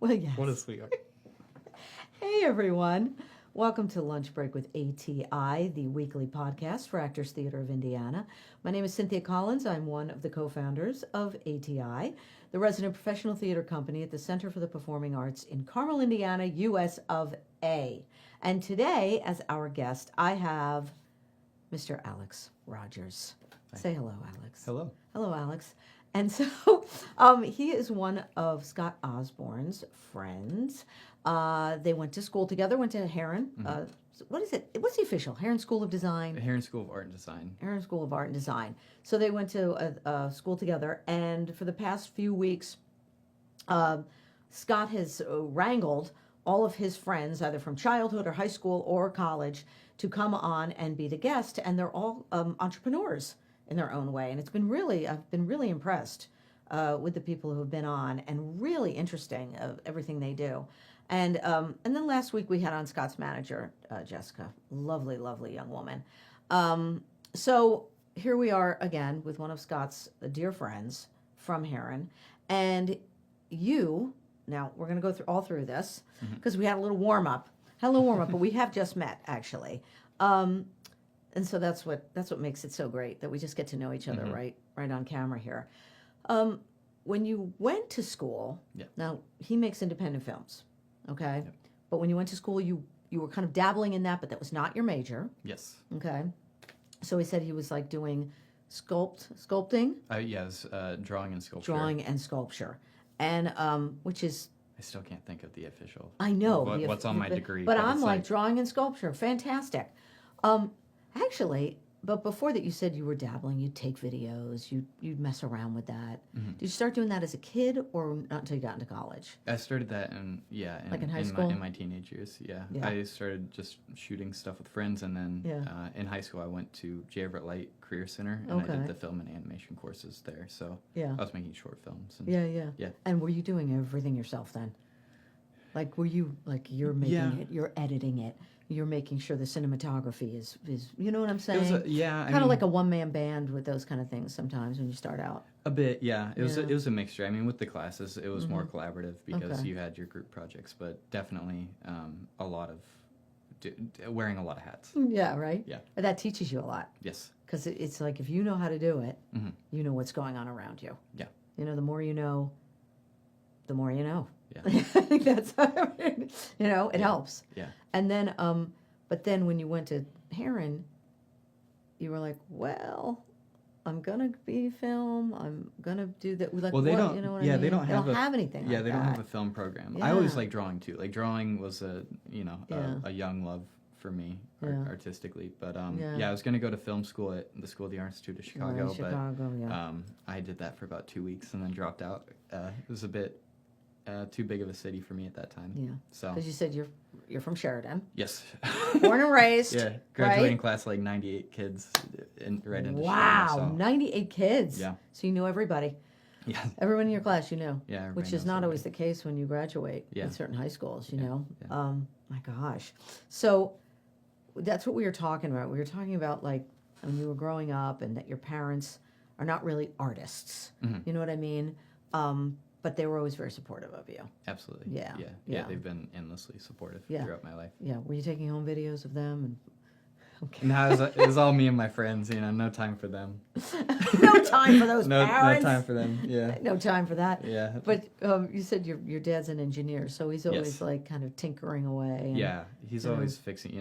Well, yes. What a sweetheart. Hey, everyone. Welcome to Lunch Break with ATI, the weekly podcast for Actors Theater of Indiana. My name is Cynthia Collins. I'm one of the co-founders of ATI, the resident professional theater company at the Center for the Performing Arts in Carmel, Indiana, US of A. And today, as our guest, I have Mr. Alex Rodgers. Hi. Say hello, Alex. Hello. Hello, Alex. And so he is one of Scott Osborne's friends. They went to school together, went to Heron. What is it? What's the official? Heron School of Design? Heron School of Art and Design. Heron School of Art and Design. So they went to a school together, and for the past few weeks, Scott has wrangled all of his friends, either from childhood or high school or college, to come on and be the guest, and they're all entrepreneurs in their own way. And I've been really impressed with the people who have been on, and really interesting of everything they do. And then last week we had on Scott's manager, Jessica, lovely, lovely young woman. So here we are again with one of Scott's dear friends from Heron, and you. Now we're going to go through this because we had a little warm up. But we have just met actually. And so that's what makes it so great that we just get to know each other right on camera here. When you went to school, now he makes independent films, okay? Yep. But when you went to school, you were kind of dabbling in that, but that was not your major. Yes. Okay. So he said he was like doing sculpting. Yes, drawing and sculpture. Drawing and sculpture, and which is. I still can't think of the official. I know what's on my degree, but I'm like drawing and sculpture, fantastic. Actually, but before that, you said you were dabbling. You'd take videos. You'd mess around with that. Did you start doing that as a kid, or not until you got into college? I started that in high school? in my teenage years. Yeah. I started just shooting stuff with friends, and then in high school I went to J. Everett Light Career Center, and I did the film and animation courses there. So I was making short films. And, yeah. And were you doing everything yourself then? Like, were you you're making it, you're editing it, you're making sure the cinematography is you know what I'm saying? It was kind of like a one-man band with those kind of things sometimes when you start out. A bit, yeah. It was a mixture. I mean, with the classes, it was more collaborative because you had your group projects, but definitely a lot of wearing a lot of hats. Yeah, right? Yeah. But that teaches you a lot. Yes. Because it's like if you know how to do it, you know what's going on around you. Yeah. You know, the more you know, the more you know. Yeah. I think that's, it helps. Yeah. And then, but then when you went to Heron, you were like, well, I'm gonna be film. I'm gonna do that. Like, well, they don't. You know what yeah, I mean? they don't have anything. Yeah, like they that. don't have a film program. Yeah. I always like drawing too. Like drawing was a young love for me artistically. But I was gonna go to film school at the School of the Art Institute of Chicago. I did that for about 2 weeks and then dropped out. It was a bit too big of a city for me at that time. Yeah. So. Because you said you're from Sheridan. Yes. Born and raised. Yeah. Graduating right? class like 98 kids into Sheridan. Wow, So. 98 kids. Yeah. So you knew everybody. Yeah. Everyone in your class you knew. Yeah. Which is not always the case when you graduate in certain high schools, you know. Yeah. My gosh. So that's what we were talking about. We were talking about like when you were growing up and that your parents are not really artists. You know what I mean? But they were always very supportive of you. Absolutely. Yeah. They've been endlessly supportive throughout my life. Yeah. Were you taking home videos of them? And okay. No, it was all me and my friends. No time for them. No time for those parents. No time for them. Yeah. No time for that. Yeah. But you said your dad's an engineer, so he's always like kind of tinkering away. And, yeah, he's always fixing.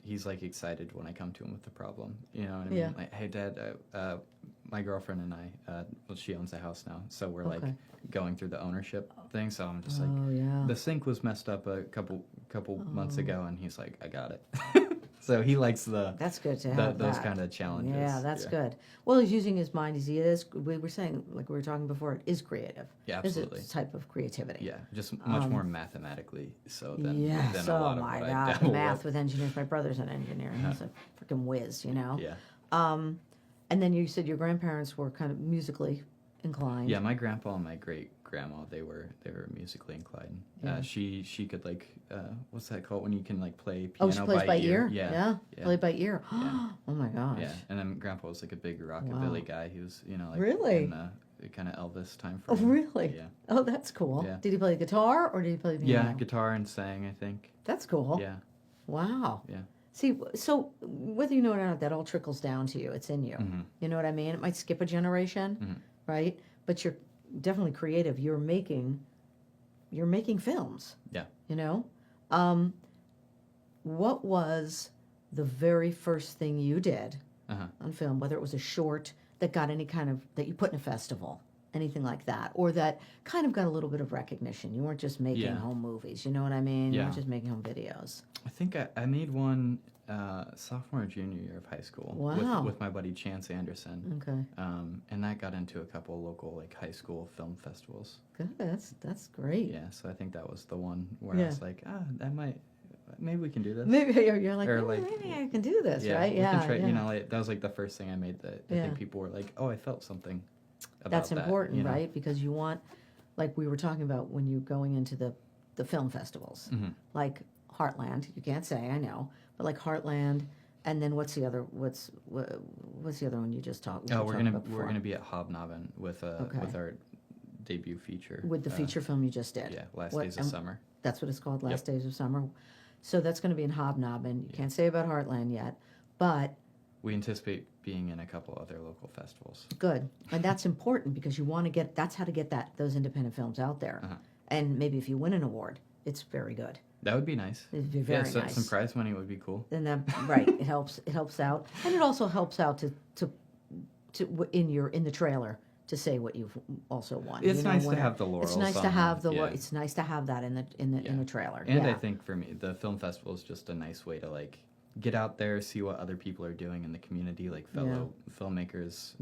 He's like excited when I come to him with a problem. You know what I mean? Yeah. Like, hey, Dad, my girlfriend and I, she owns a house now, so we're like going through the ownership thing. So I'm just the sink was messed up a couple months ago, and he's like, I got it. So he likes that's good to have those kind of challenges. Yeah, that's good. Well, he's using his mind as he is. We were saying, like we were talking before, it is creative. Yeah, absolutely. It's a type of creativity. Yeah, just much more mathematically so than a lot oh of my what God, I dabble math with engineers. My brother's an engineer, and he's a freaking whiz, you know. Yeah. And then you said your grandparents were kind of musically inclined. Yeah, my grandpa and my great grandma, they were musically inclined. Yeah. She could like what's that called when you can like play piano Oh, she plays by ear. Yeah. Play by ear. Yeah. Oh my gosh. Yeah, and then grandpa was like a big rockabilly guy. He was like really in kind of Elvis time Oh, frame. really? Yeah. Oh, that's cool. Yeah. Did he play guitar or did he play piano? Yeah, guitar and sang, I think. That's cool. Yeah. Wow. Yeah. See, so whether you know it or not, that all trickles down to you. It's in you. Mm-hmm. You know what I mean? It might skip a generation, right? But you're definitely creative. You're making films. Yeah. You know? What was the very first thing you did on film, whether it was a short that got any kind of, that you put in a festival, anything like that, or that kind of got a little bit of recognition? You weren't just making home movies, you know what I mean? You weren't just making home videos. I think I made one sophomore or junior year of high school with my buddy Chance Anderson. Okay. And that got into a couple of local like high school film festivals. Good. That's great. Yeah, so I think that was the one where I was like, maybe we can do this. Maybe you're like, or maybe I can do this, right? We can try, you know, like, that was like the first thing I made that I think people were like, oh, I felt something about That's that, important, you know? right? Because you want, like we were talking about when you're going into the film festivals, like Heartland. You can't say, I know, but like Heartland, and then what's the other one you just talked? Oh, we're gonna be at Hobnobbin with our debut feature. With the feature film you just did. Yeah, Last Days of Summer. That's what it's called, Last Days of Summer. So that's going to be in Hobnobbin. You can't say about Heartland yet, but we anticipate being in a couple other local festivals. Good, and that's important because you want to get. That's how to get those independent films out there. And maybe if you win an award, it's very good. That would be nice. It'd be very nice. Some prize money would be cool. And that right, it helps out, and it also helps out to in the trailer to say what you've also won. It's nice to have the laurels. It's nice to have it's nice to have that in the trailer. And I think for me, the film festival is just a nice way to like get out there, see what other people are doing in the community, like fellow filmmakers.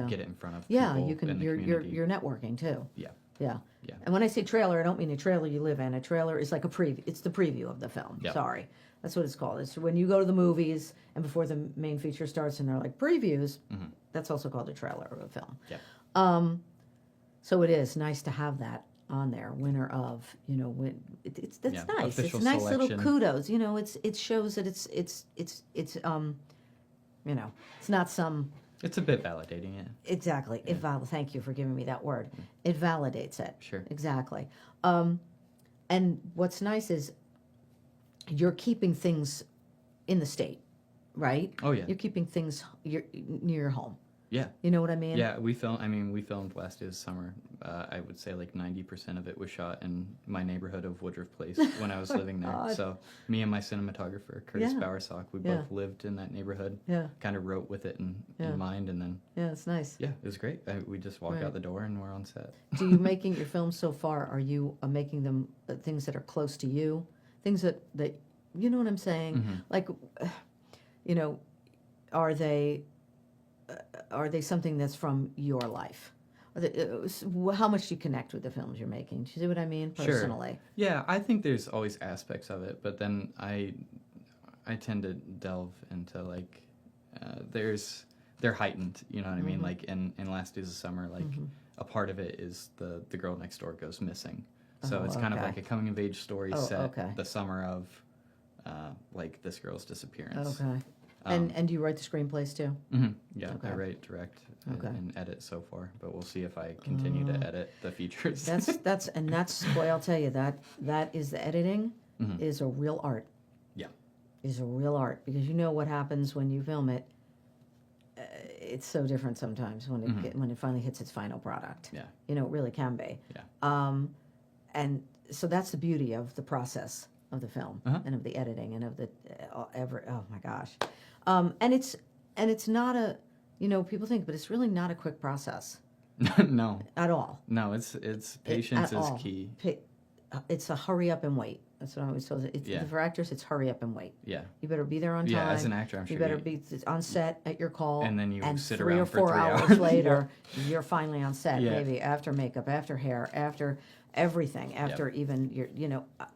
Get it in front of people you can. in the community. You're networking too. Yeah. Yeah. And when I say trailer, I don't mean a trailer you live in. A trailer is like a preview. It's the preview of the film. Yep. Sorry. That's what it's called. It's when you go to the movies and before the main feature starts and they're like previews, that's also called a trailer of a film. Yeah. So it is nice to have that on there. Winner of, that's nice. It's nice selection. Little kudos. It shows that it's it's not some. It's a bit validating, yeah. Exactly. Yeah. Thank you for giving me that word. It validates it. Sure. Exactly. And what's nice is you're keeping things in the state, right? Oh, yeah. You're keeping things near your home. Yeah. You know what I mean? Yeah, we filmed Last Days of Summer. I would say like 90% of it was shot in my neighborhood of Woodruff Place when I was living there. God. So me and my cinematographer, Curtis Bowersock, we both lived in that neighborhood. Yeah. Kind of wrote with it in mind, and then... Yeah, it's nice. Yeah, it was great. We just walk out the door and we're on set. Do you making your films so far, are you making them things that are close to you? Things that you know what I'm saying? Like, are they something that's from your life? How much do you connect with the films you're making? Do you see what I mean, personally? Sure. Yeah, I think there's always aspects of it, but then I tend to delve into like they're heightened. You know what I mean? Like in Last Days of Summer, like a part of it is the girl next door goes missing, so it's kind of like a coming of age story set the summer of like this girl's disappearance. Okay. And do you write the screenplays too? Yeah, I write, direct, and edit so far, but we'll see if I continue to edit the features. That's boy, I'll tell you that is the editing is a real art. Yeah, is a real art because you know what happens when you film it. It's so different sometimes when it finally hits its final product. Yeah, it really can be. Yeah, and so that's the beauty of the process of the film and of the editing and of the oh my gosh. And it's not a, people think, but it's really not a quick process. No. At all. No, it's patience is key. It's a hurry up and wait. That's what I always told you. For actors, it's hurry up and wait. Yeah. You better be there on time. Yeah, as an actor, I'm sure. You better be on set at your call. And then you sit 3 around or 4 for 3 hours later, you're finally on set. Maybe after makeup, after hair, after everything, after even your,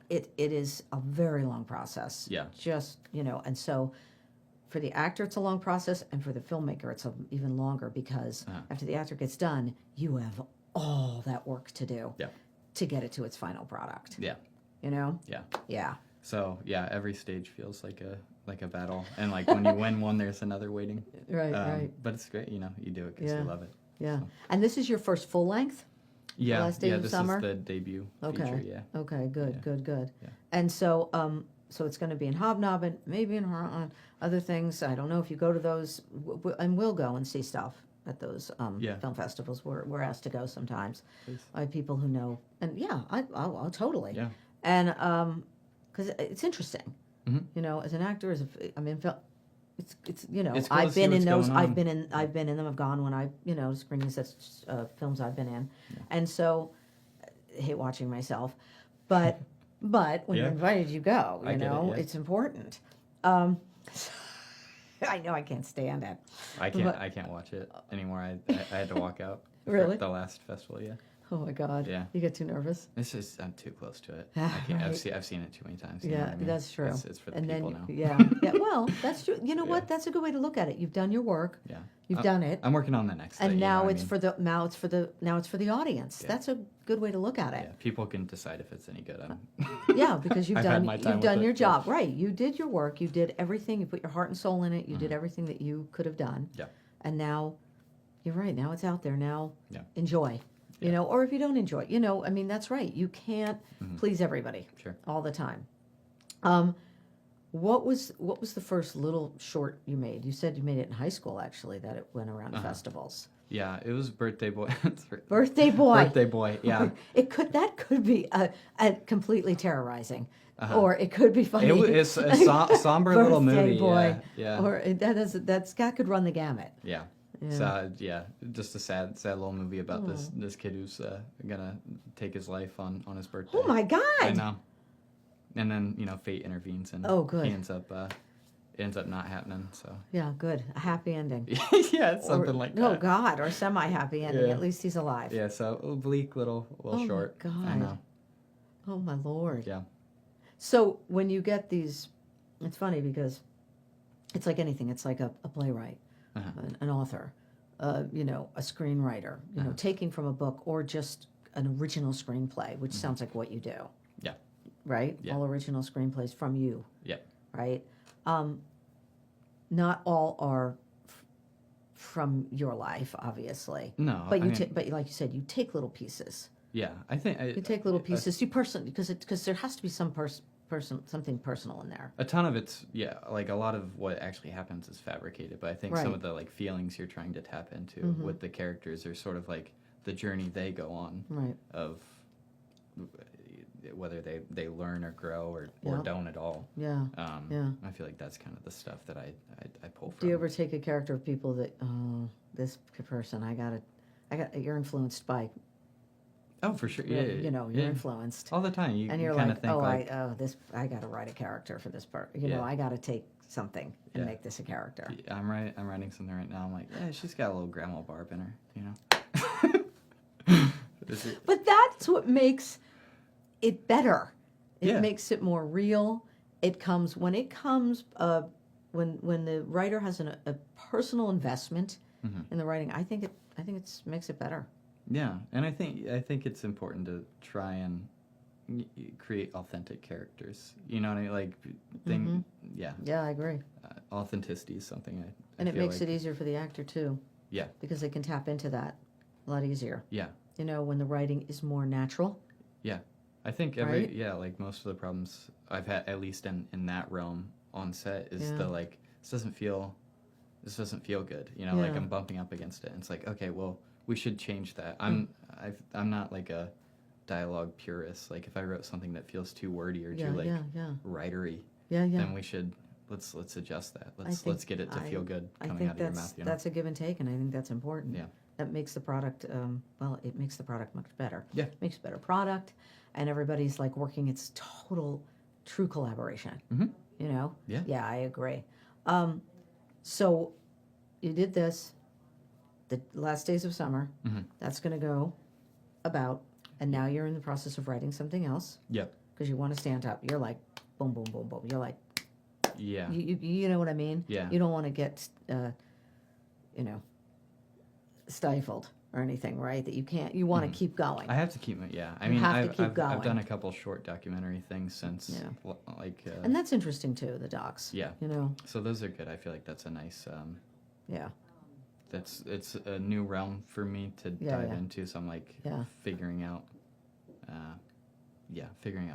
it is a very long process. Yeah. Just, and so for the actor, it's a long process, and for the filmmaker, it's even longer because after the actor gets done, you have all that work to do to get it to its final product. Yeah. Yeah. Yeah. So every stage feels like a battle, and like when you win one, there's another waiting. Right. But it's great, you do it because you love it. Yeah. So. And this is your first full length? Yeah. Last Days of Summer? This is the debut feature, yeah. Okay, good. Yeah. And so it's going to be in Hobnobbin, maybe in other things. I don't know if you go to those, and we'll go and see stuff at those film festivals. We're asked to go sometimes by people who know. And yeah, I'll totally. Yeah. And because it's interesting, mm-hmm. As an actor, it's it's cool I've been in those. I've been in them. I've gone when screenings that's films I've been in, and so I hate watching myself, but when you're invited, you go. It's important. I know I can't stand it. I can't watch it anymore. I had to walk out. Really? For the last festival, yeah. Oh my God! Yeah. You get too nervous. It's just I'm too close to it. I can't. Right. I've seen it too many times. Yeah, I mean? That's true. It's for the people now. Yeah. Well, that's true. You know what? That's a good way to look at it. You've done your work. Yeah. You've done it. I'm working on the next. And now it's for the audience. Yeah. That's a good way to look at it. Yeah. People can decide if it's any good. Yeah, because you've done your job. Yeah. Right. You did your work. You did everything. You put your heart and soul in it. You did everything that you could have done. Yeah. And now, you're right. Now it's out there. Now, enjoy. Yeah. Or if you don't enjoy it, that's right. You can't please everybody all the time. What was the first little short you made? You said you made it in high school, actually, that it went around festivals. Yeah, it was Birthday Boy. Birthday Boy. Birthday Boy, yeah. That could be a completely terrorizing. Or it could be funny. It's a somber little movie. Boy. Yeah. Or that could run the gamut. Yeah. So just a sad little movie about this kid who's gonna take his life on his birthday. Oh my God! I know. And then fate intervenes and he ends up not happening. So yeah, good, a happy ending. Yeah, it's something like that. Oh God, or semi-happy ending. Yeah. At least he's alive. Yeah, so a bleak little short. Oh my God! I know. Oh my Lord. Yeah. So when you get these, it's funny because it's like anything. It's like a playwright. An author, a screenwriter, taking from a book or just an original screenplay, which sounds like what you do. Yeah. Right? Yeah. All original screenplays from you. Yeah. Right? Not all are from your life, obviously. No. But but like you said, you take little pieces. Yeah, I think you take little pieces. You because there has to be something personal in there. A ton of it's like a lot of what actually happens is fabricated, but I think some of the like feelings you're trying to tap into with the characters are sort of like the journey they go on of whether they learn or grow or don't at all. Yeah. I feel like that's kind of the stuff that I pull from. Do you ever take a character of people that this person you're influenced by? Oh, for sure. Yeah, you're influenced all the time. And you're kind like, of think I got to write a character for this part. I got to take something and make this a character. Yeah, I'm writing something right now. I'm like, she's got a little Grandma Barb in her, But that's what makes it better. It makes it more real. It comes when the writer has a personal investment in the writing. I think it makes it better. Yeah, and I think it's important to try and create authentic characters. You know what I mean? Yeah. Yeah, I agree. Authenticity is something I and it makes it easier for the actor too. Yeah. Because they can tap into that a lot easier. Yeah. When the writing is more natural. Yeah. I think like most of the problems I've had, at least in that realm on set, is this doesn't feel good. Like I'm bumping up against it. And it's like, okay, well, we should change that. I'm not like a dialogue purist. Like if I wrote something that feels too wordy or too writery, then we should let's adjust that. Let's get it to feel good coming out of your mouth. That's a give and take, and I think that's important. Yeah. That makes the product it makes the product much better. Yeah. It makes a better product, and everybody's like working. It's total true collaboration. Yeah. Yeah, I agree. So you did this. The Last Days of Summer, that's going to go about, and now you're in the process of writing something else. Yep. Because you want to stand up. You're like, boom, boom, boom, boom. You're like, yeah. You know what I mean? Yeah. You don't want to get, stifled or anything, right? That you can't. You want to keep going. I have to keep it. Yeah. I've done a couple short documentary things since. Yeah. And that's interesting too. The docs. Yeah. So those are good. I feel like that's a nice. Yeah. it's a new realm for me to dive into. So I'm like figuring out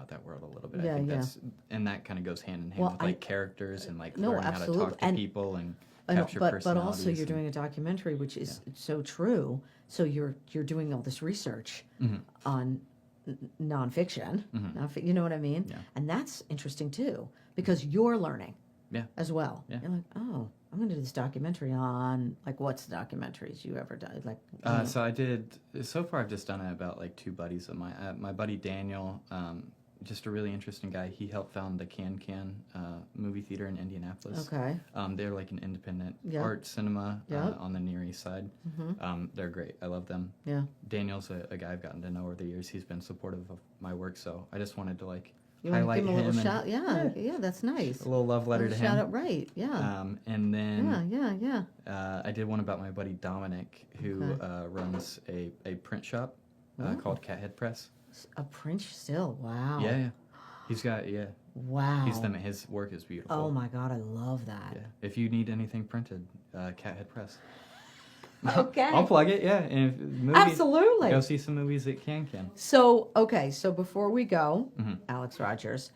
that world a little bit. I think and that kind of goes hand in hand with like characters and like learning how to talk to people and capture personalities. But also you're doing a documentary, which is so true. So you're doing all this research on nonfiction. You know what I mean? Yeah. And that's interesting too, because you're learning as well. Yeah. You're like, oh, I'm going to do this documentary on, like, what's the documentaries you ever done? Like, so far I've just done it about like two buddies of mine. My buddy Daniel, just a really interesting guy. He helped found the Can movie theater in Indianapolis. Okay. They're like an independent art cinema on the Near East Side. They're great. I love them. Yeah. Daniel's a guy I've gotten to know over the years. He's been supportive of my work, so I just wanted to like highlight him. Give him a little shout. Yeah, that's nice. A little love letter to him. Shout out, right? Yeah. And then I did one about my buddy Dominic, who runs a print shop called Cathead Press. A print still, wow. Yeah. He's got Wow. His work is beautiful. Oh my God, I love that. Yeah. If you need anything printed, Cathead Press. Okay. I'll plug it. Yeah. And absolutely. Go see some movies at Can. So before we go, Alex Rodgers,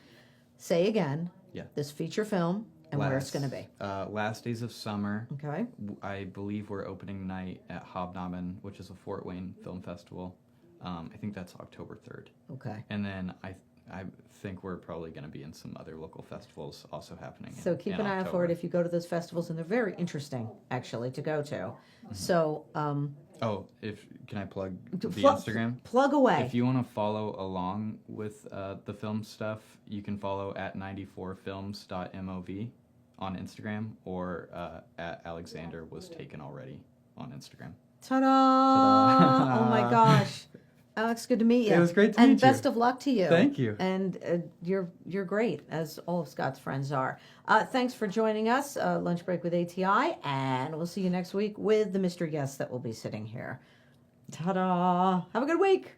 say again. Yeah. This feature film and where it's going to be. Last Days of Summer. Okay. I believe we're opening night at Hobnobbin, which is a Fort Wayne film festival. I think that's October 3rd. Okay. And then I think we're probably going to be in some other local festivals also happening. So keep an eye out for it if you go to those festivals, and they're very interesting actually to go to. So. Can I plug the Instagram? Plug away. If you want to follow along with the film stuff, you can follow at 94films.mov on Instagram or at Alexander was taken already on Instagram. Ta-da! Oh my gosh. Alex, good to meet you. It was great to meet you. And best of luck to you. Thank you. And you're great, as all of Scott's friends are. Thanks for joining us, Lunch Break with ATI, and we'll see you next week with the mystery guest that will be sitting here. Ta-da! Have a good week.